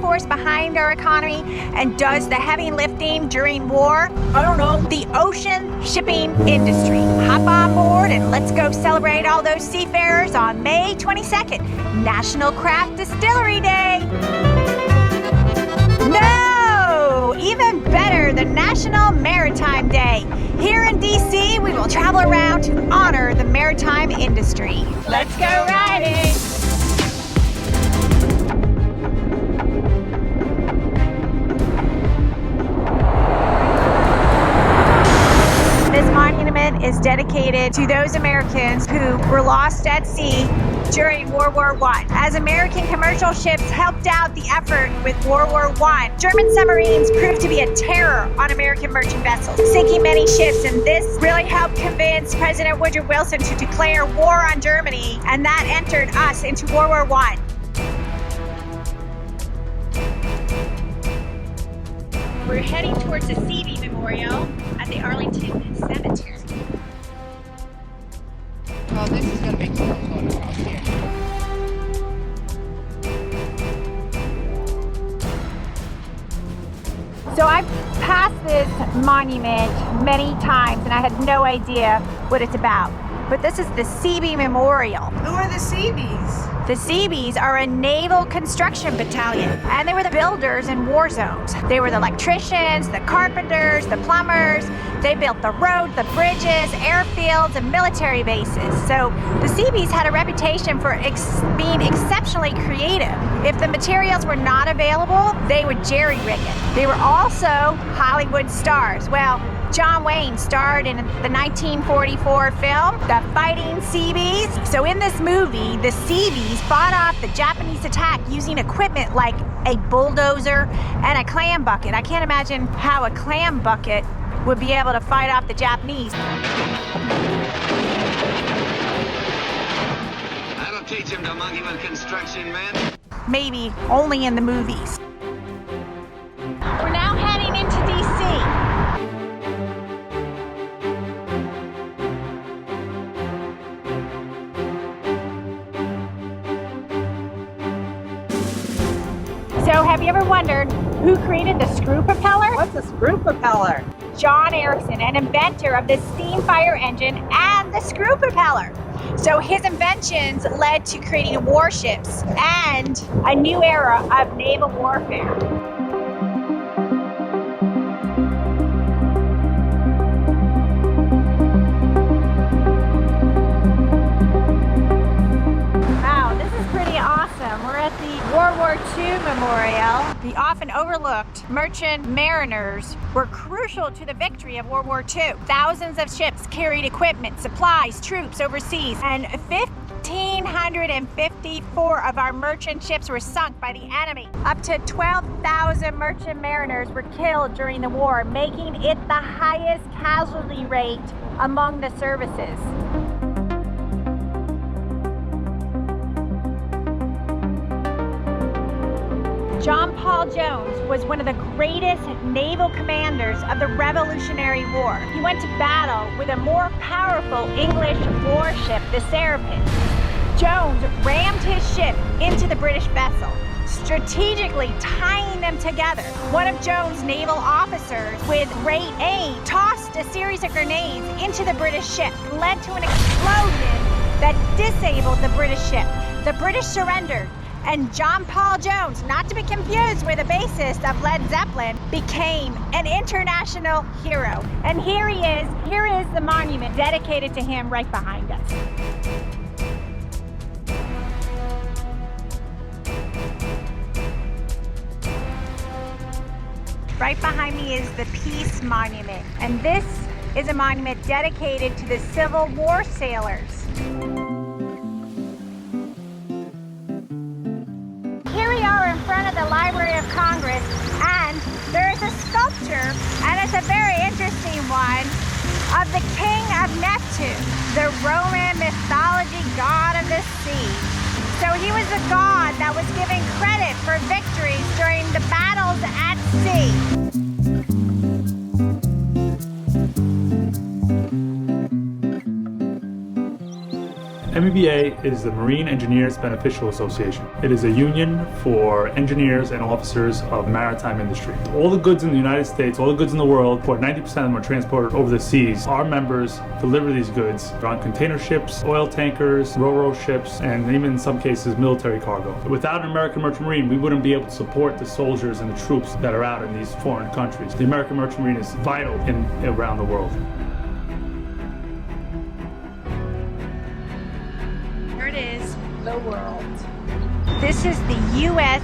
force behind our economy and does the heavy lifting during war? I don't know. The ocean shipping industry. Hop on board and let's go celebrate all those seafarers on May 22nd, National Craft Distillery Day. No! Even better, the National Maritime Day. Here in DC, we will travel around to honor the maritime industry. Let's go riding! This monument is dedicated to those Americans who were lost at sea during World War I. As American commercial ships helped out the effort with World War I, German submarines proved to be a terror on American merchant vessels, sinking many ships, and this really helped convince President Woodrow Wilson to declare war on Germany, and that entered us into World War I. We're heading towards the Seabees Memorial at the Arlington Cemetery. Well, this is going to be cool out here. So I've passed this monument many times and I had no idea what it's about. But this is the Seabees Memorial. Who are the Seabees? The Seabees are a Naval Construction Battalion, and they were the builders in war zones. They were the electricians, the carpenters, the plumbers. They built the roads, the bridges, airfields, and military bases. So the Seabees had a reputation for being exceptionally creative. If the materials were not available, they would jerry-rig it. They were also Hollywood stars. Well, John Wayne starred in the 1944 film, The Fighting Seabees. So in this movie, the Seabees fought off the Japanese attack using equipment like a bulldozer and a clam bucket. I can't imagine how a clam bucket would be able to fight off the Japanese. That'll teach him to monument construction, man. Maybe only in the movies. We're now heading into DC. So have you ever wondered who created the screw propeller? What's a screw propeller? John Erickson, an inventor of the steam fire engine and the screw propeller. So his inventions led to creating warships and a new era of naval warfare. Wow, this is pretty awesome. We're at the World War II Memorial. The often overlooked merchant mariners were crucial to the victory of World War II. Thousands of ships carried equipment, supplies, troops overseas, and 1,554 of our merchant ships were sunk by the enemy. Up to 12,000 merchant mariners were killed during the war, making it the highest casualty rate among the services. John Paul Jones was one of the greatest naval commanders of the Revolutionary War. He went to battle with a more powerful English warship, the Seabee. Jones rammed his ship into the British vessel, strategically tying them together. One of Jones' naval officers, with great aim, tossed a series of grenades into the British ship, led to an explosion that disabled the British ship. The British surrendered, and John Paul Jones, not to be confused with the bassist of Led Zeppelin, became an international hero. And here he is. Here is the monument dedicated to him right behind us. Right behind me is the Peace Monument, and this is a monument dedicated to the Civil War sailors. Here we are in front of the Library of Congress, and there is a sculpture, and it's a very interesting one, of the King of Neptune, the Roman mythology god of the sea. So he was a god that was given credit for victories during the battles at sea. MEBA is the Marine Engineers Beneficial Association. It is a union for engineers and officers of the maritime industry. All the goods in the United States, all the goods in the world, for 90% of them are transported over the seas. Our members deliver these goods on container ships, oil tankers, ro-ro ships, and even in some cases military cargo. Without an American Merchant Marine, we wouldn't be able to support the soldiers and the troops that are out in these foreign countries. The American Merchant Marine is vital around the world. Here it is. The world. This is the U.S.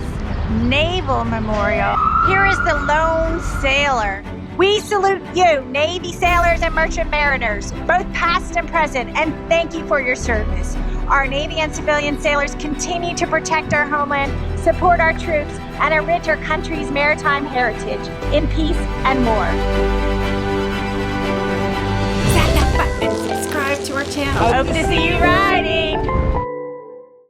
Naval Memorial. Here is the lone sailor. We salute you, Navy sailors and merchant mariners, both past and present, and thank you for your service. Our Navy and civilian sailors continue to protect our homeland, support our troops, and enrich our country's maritime heritage in peace and more. Tap that button and subscribe to our channel. Hope to see you riding.